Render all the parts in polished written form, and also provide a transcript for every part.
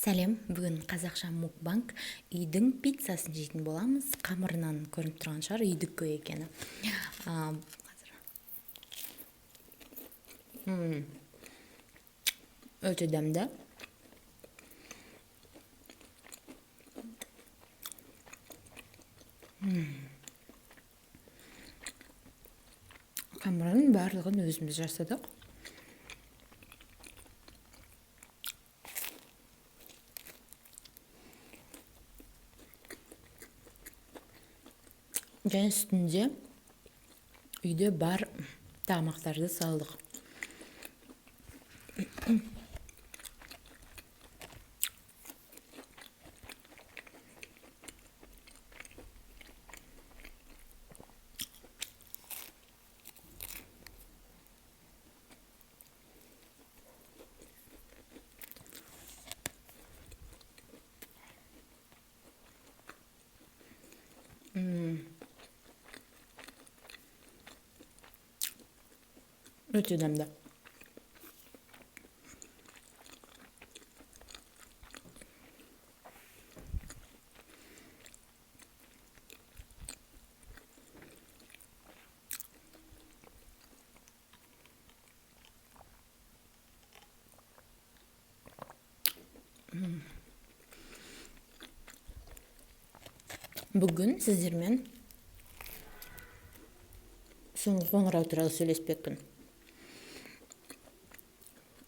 Сәлем, бүгін қазақша мукбанк үйдің пиццасын жейтін боламыз. Қамырынан көрініп тұрған шығар үйдікі екені. Өте дәмді. Қамырының барлығын өзіміз жасадық. Және үстінде үйде бар тамақтарды салдық. Өте дәмді. Бүгін сіздермен соңғы қоңырау туралы сөйлеспекпін.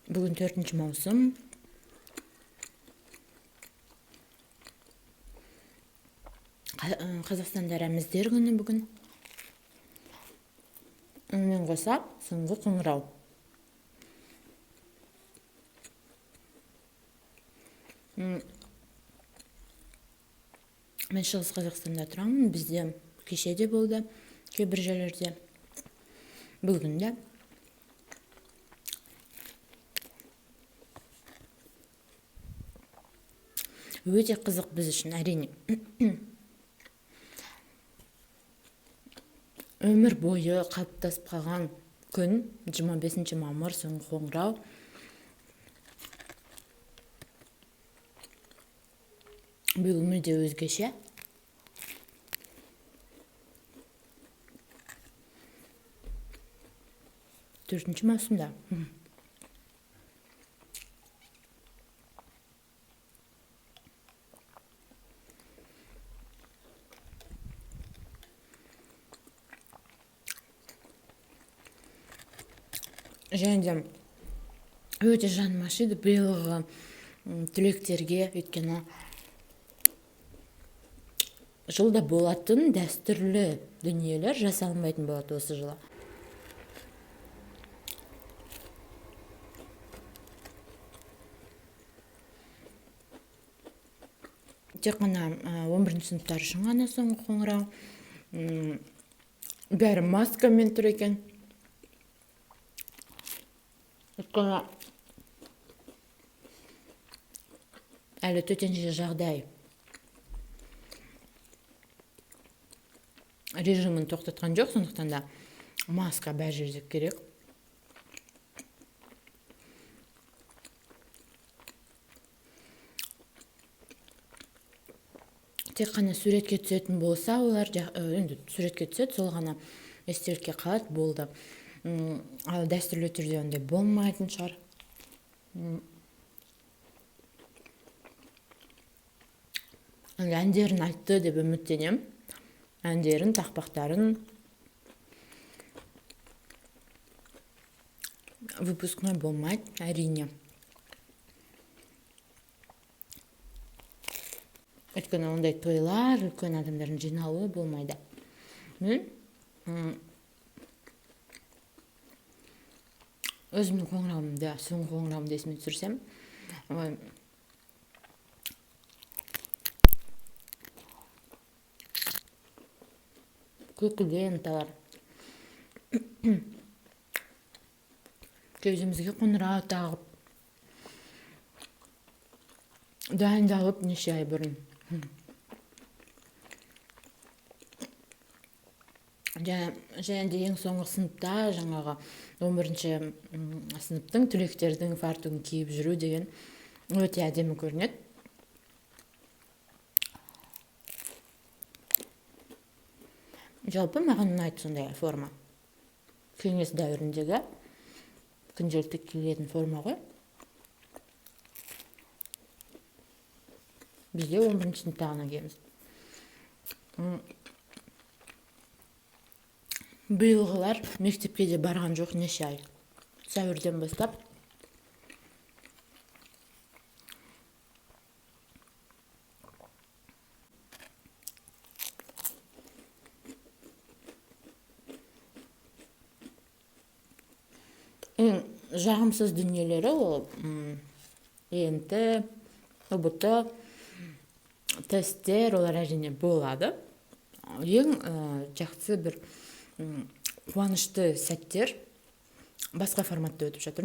Бүгін 4 маусым. Қазақстанда рәміздер күні бүгін. Онымен қоса соңғы қоңырау. Мен Шығыс Қазақстанда тұрамын. Бізде кеше де болды, кейбір жерлерде. Бүгін де. Өте қызық біз үшін, әрине. Өмір бойы қалыптасып қалған күн, 25 мамыр, соңғы қоңырау. Бұл мүлде өзгеше. Төртінші маусымда. Және де өте жаным ашиды биылғы түлектерге, өйткені жылда болатын дәстүрлі дүниелер жасалынбайтын болады осы жылы. Тек қана 11 сыныптар үшін ғана соңғы қоңырау. Бәрі маскамен тұр екен. Өйткені әлі төтенше жағдай режимін тоқтатқан жоқ, сондықтан да маска бәр жерде керек. Тек қана суретке түсетін болса, олар енді суретке түседі, сол ғана естелікке қалады, болды. Ал дәстүрлі түрде ондай болмайтын шығар. Әндерін айтты деп үміттенем. Әндерін, тақпақтарын. Выпускной болмайды, әрине. Өйткені ондай тойлар, үлкен адамдардың жиналуы болмайды. Мен өзімнің қоңырауымды, соңғы қоңырауымды есіме түсірсем, көкілі енталар. Кеудемізге қоңырау тағып, дайындалып неше ай бұрын. Және де ең соңғы сыныпта, жаңағы 11 сыныптың түлектердің фартугын киіп жүру деген өте әдемі көрінеді. Жалпы маған ұнайды сондай форма. Кеңес дәуіріндегі күнделікті киілетін форма ғой. Бізде 11-ші сыныпта ғана киеміз. Биылғылар мектепке де барған жоқ неше ай. Сәуірден бастап. Ең жағымсыз дүниелері ол ЕНТ, ұбт, тесттер, олар әрине болады. Ең жақсы бір қуанышты сәттер басқа форматта өтіп жатыр.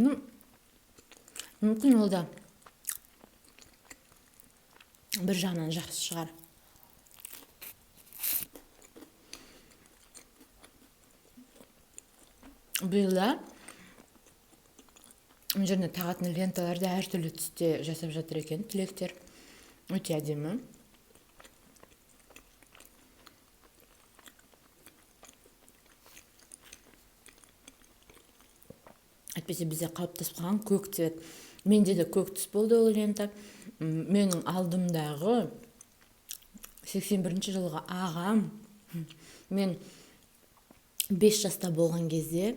Мүмкін ол да бір жағынан жақсы шығар. Биылда мына жеріне тағатын ленталарды әртүрлі түсте жасап жатыр екен түлектер. Өте әдемі. Әйтпесе бізде қалыптасып қалған көк цвет. Менде де көк түс болды ол лента. Менің алдымдағы 81-ші жылғы ағам, мен 5 жаста болған кезде,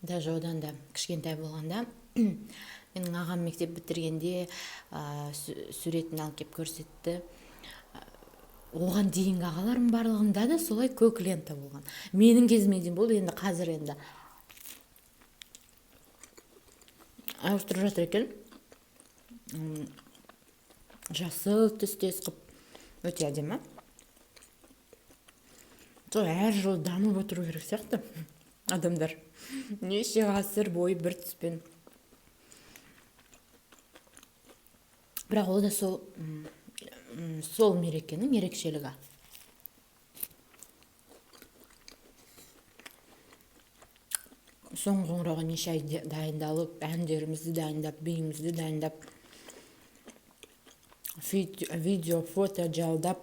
даже одан да кішкентай болғанда, менің ағам мектеп бітіргенде суретін алып кеп көрсетті. Оған дейінгі ағаларым барлығында да солай көк лента болған. Менің кезіме дейін болды, енді қазір енді ауыстырып жатыр екен. Жасыл түстес қып өте әдемі. Сол әр жыл дамып отыру керек сияқты адамдар. Неше ғасыр бойы бір түспен. Бірақ ол да сол мерекенің ерекшелігі. Соңғы қоңырауға неше ай дайындалып, әндерімізді дайындап, биімізді дайындап, видео, фото жалдап,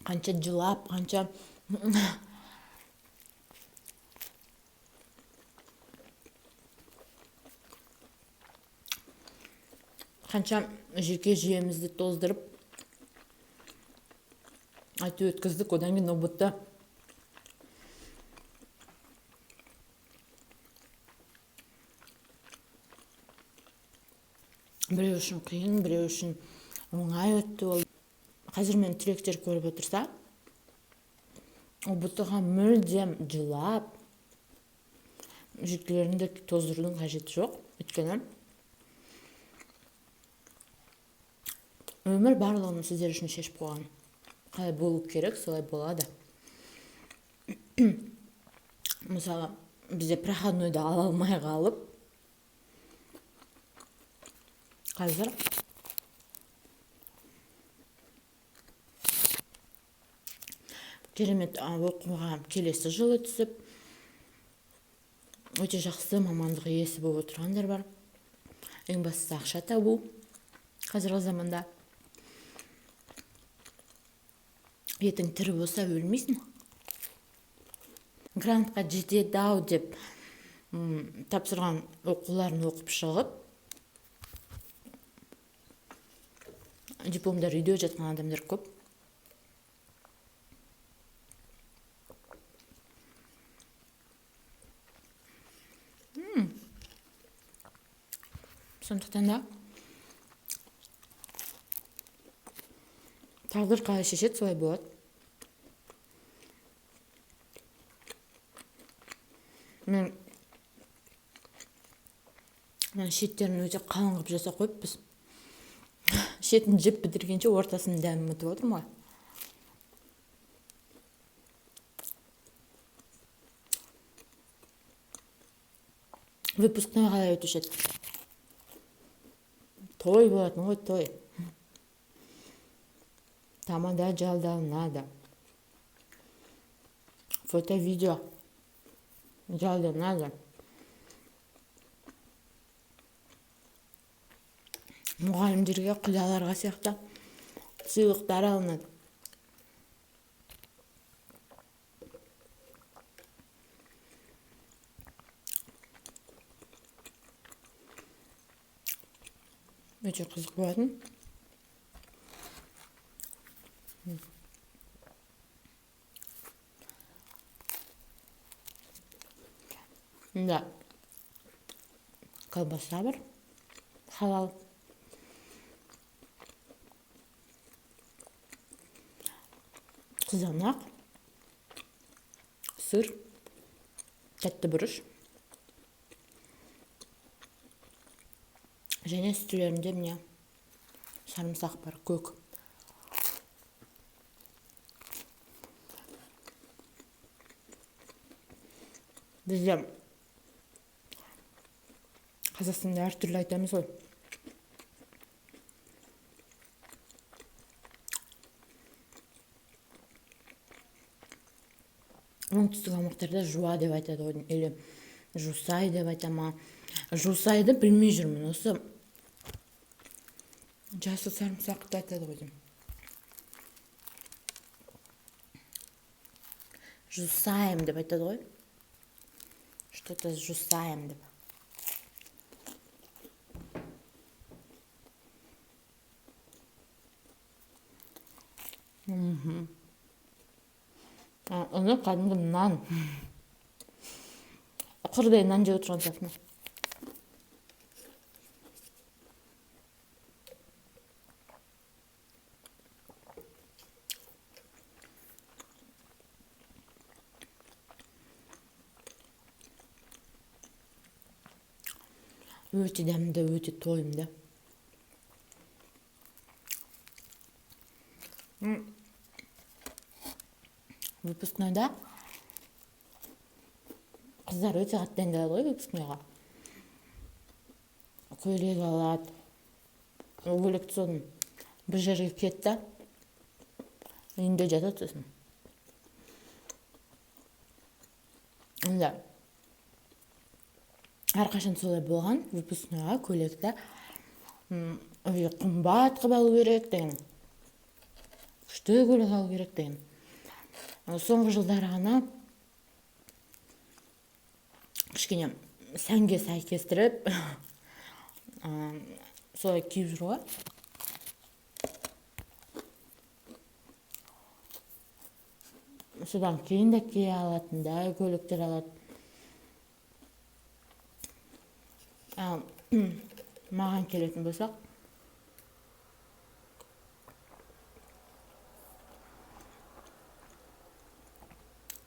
қанша жылап, қанша жеке жүйемізді тоздырып айту өткіздік. Одан кейін ұбт біреу үшін қиын, біреу үшін оңай өтті. Қазір мен түлектер көріп отырса, ұбт-ға мүлдем жылап, жүйкелерінде тоздырудың қажеті жоқ. Өйткені өмір барлығын сіздер үшін шешіп қойған. Қалай болу керек, солай болады. Мысалы, бізде проходнойды ала алмай қалып, қазір керемет оқуға келесі жылы түсіп, өте жақсы мамандық иесі болып отырғандар бар. Ең бастысы ақша табу қазіргі заманда. Ертең тірі болса өлмейсің. Грантқа жетеді ау деп тапсырған оқуларын оқып шығып, дипломдар үйде жатқан адамдар көп. Сондықтан да тағдыр қалай шешеді, солай болады. Мен шеттерін өте қалың қылып жасап қойыппыз. Шетін жеп бітіргенше ортасын дәмін ұмытып отырмын ғой. Выпускной қалай өтуші еді? Той болатын ғой, той. Тамада жалданады. Фото-видео жалданады. мұғалімдерге, құдаларға сияқты сыйлықтар алынады. Өте қызық болатын. Да, колбаса бар, халал. Қызанақ, сыр, тәтті бұрыш. Және үстілерінде міне сарымсақ бар, көк. Бізде Қазақстанда әртүрлі айтамыз ғой. Оңтүстік аумақтарда жуа деп айтады ғой, или жусай деп айтама. Жусайды білмей жүрмін, осы жасыл сарымсақты айтады ғой деймін. Жусаем деп айтады ғой. Что-то с жусаем деп. Оны кәдімгі нан. Құрдай нан жеп отырған сияқтымын. Өте дәмді, өте тойымды. Выпускнойда қыздар өте қатты дайындалады ғой выпускнойға. Көйлек алады. Көйлекті сосын бір жерге кетті. Үйінде жатады сосын. Онда әрқашан солай болған, выпускнойға көйлекті қымбат қылып алу керек деген. Күшті көйлек алу керек деген. Соңғы жылдары ғана кішкене сәнге сәйкестіріп солай киіп жүр ғой. Содан кейін де кие алатындай көйлектер алады. Маған келетін болсақ,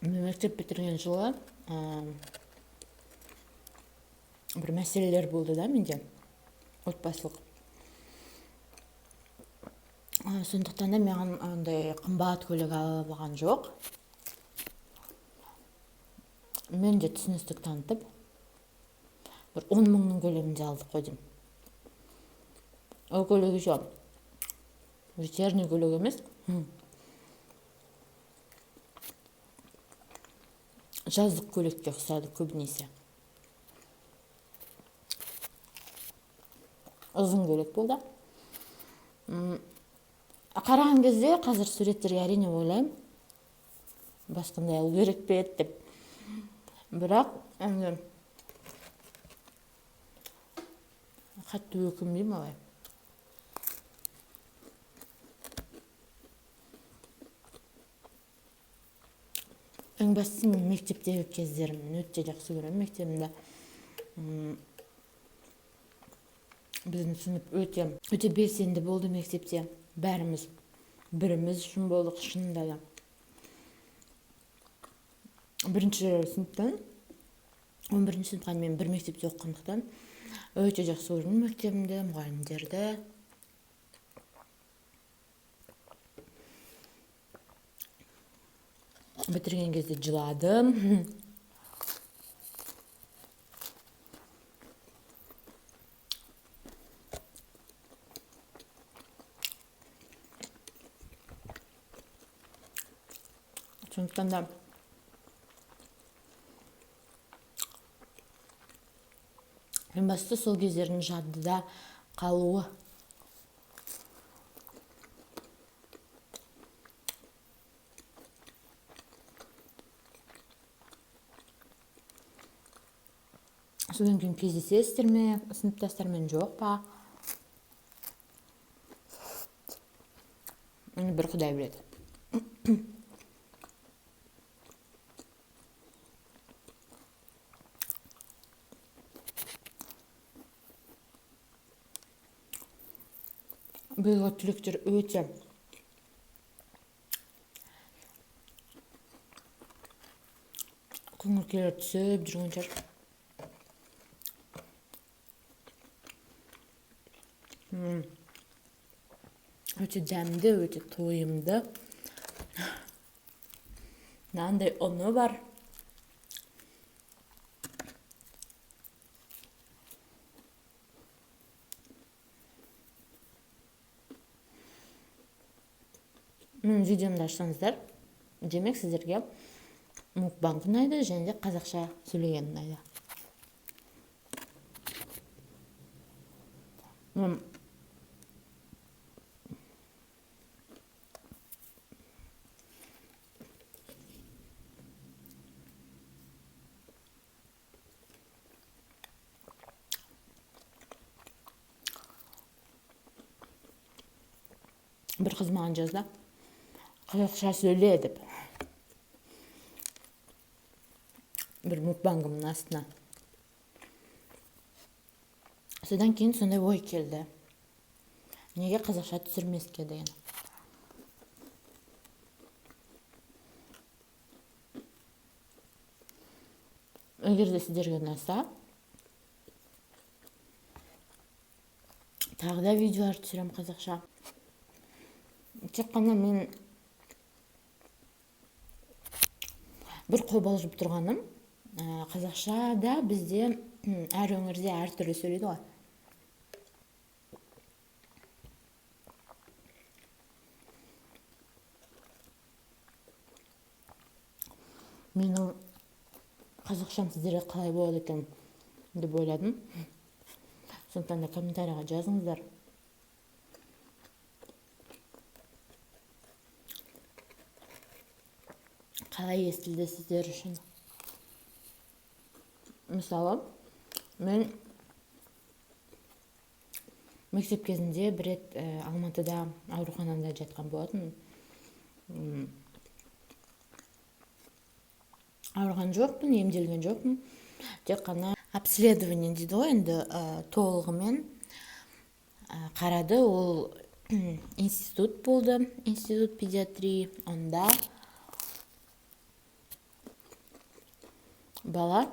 мектеп бітірген жылы бір мәселелер болды да менде, отбасылық. Сондықтан да маған ондай қымбат көйлек алып алған жоқ. Мен де түсіністік танытып, бір 10 мыңның көлемінде алдық қой деймін. Ол көйлек еще вечерний көйлек емес. Жаздық көйлекке ұқсады көбінесе. Ұзын көйлек болды. Қараған кезде қазір суреттерге әрине ойлаймын, басқандай алу керек пе еді деп. Бірақ қатты өкінбеймін алай. Ең бастысы мен мектептегі кездерімнен өте жақсы көремін. Мектебімде біздің сынып өте белсенді болды мектепте. Бәріміз біріміз үшін болдық, шынында да. Бірінші сыныптан 11-ші сыныпқа мен бір мектепте оқығандықтан өте жақсы көрдім мектебімді, мұғалімдерді. Бітірген кезде жыладым. Сондықтан да ең бастысы сол кездердің жадыда қалуы. Содан кейін кездесесіздер ме, сыныптастармен жоқ па? Оны бір Құдай біледі. Биылғы түлектер өте көңіл келер түсіп жүрген шығар. Өте дәмді, өте тойымды. Мынандай ұны бар. Менің видеомды ашсаңыздар, демек сіздерге мукбанг ұнайды және де қазақша сөйлеген ұнайды. Бір қыз маған жазды, қазақша сөйле деп. Бір мукбангымның астына. Содан кейін сондай ой келді. Неге қазақша түсірмеске деген. Егер де сіздерге ұнаса, тағы да видеолар түсірем қазақша. Тек қана мен бір қобалжып тұрғаным, қазақшада бізде әр өңірде әр түрлі сөйлейді ғой. Менің қазақшам сіздерге қалай болады екен деп ойладым. Сондықтан да комментарийға жазыңыздар. Қалай естілді сіздер үшін? Мысалы, мен мектеп кезінде бір рет Алматыда ауруханада жатқан болатын. Ауырған жоқпын, емделген жоқпын. Тек қана обследование дейді ғой, енді толығымен қарады. Ол институт болды, институт педиатрии. Онда бала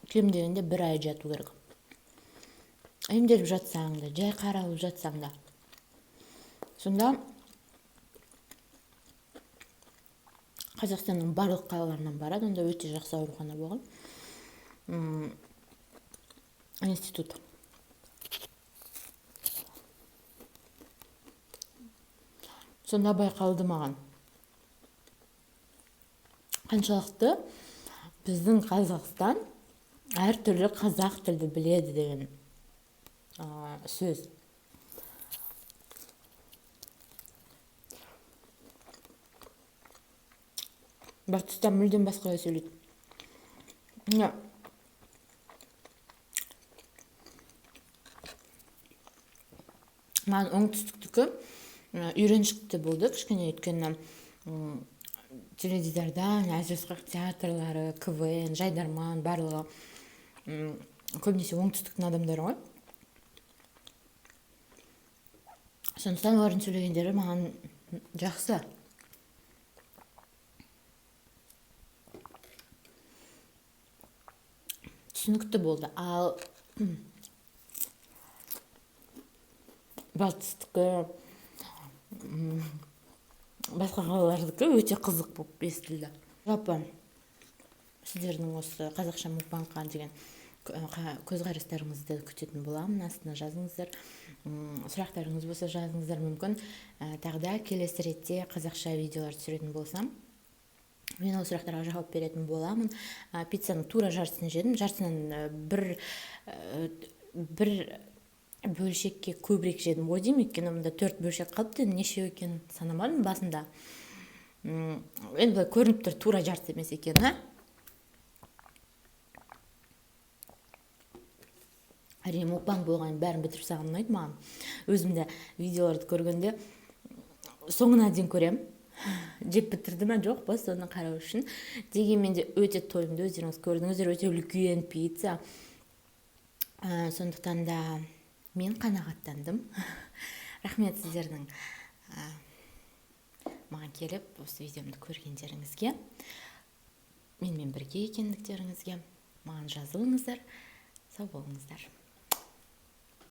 кем дегенде 1 ай жату керек. Емделіп жатсаң да, жай қаралып жатсаң да. Сонда Қазақстанның барлық қалаларынан барады. Онда өте жақсы аурухана болған. Институт. Сонда байқалды маған. Қаншалықты біздің Қазақстан әртүрлі қазақ тілді біледі деген сөз. Батыста мүлдем басқалай сөйлейді. Маған оңтүстіктікі үйреншікті болды, кішкене, өйткені теледидардан, әзіл-сықақ театрлары, КВН, Жайдарман, барлығы көбінесе оңтүстіктің адамдары ғой. Сондықтан олардың сөйлегендері маған жақсы. Түсінікті болды. Ал батыстікі, басқа қалалардікі өте қызық болып естілді. Жалпы сіздердің осы қазақша мукбангқа деген көзқарастарыңызды күтетін боламын. Астына жазыңыздар. Сұрақтарыңыз болса жазыңыздар, мүмкін. Тағы да келесі ретте қазақша видеолар түсіретін болсам, мен ол сұрақтарға жауап беретін боламын. Пиццаның тура жартысын жедім. Жартысынан бір бөлшекке көбірек жедім ғой деймін, өйткені мұнда 4 бөлшек қалыпты, нешеу екен санамадым басында. Енді көрініп тұр, тура жартысы емес екен, әрине мукбанг болған бәрін бітіріп тастаған ұнайды маған. Өзім де видеоларды көргенде соңына дейін көрем. Жеп бітірді ма жоқ па соны қарау үшін. Дегенмен де өте тойымды, өздеріңіз көрдіңіздер, өте үлкен пицца. Сондықтан да мен қанағаттандым. Рахмет сіздердің маған келіп осы видеомды көргендеріңізге, менімен бірге екендіктеріңізге. Маған жазылыңыздар, сау болыңыздар.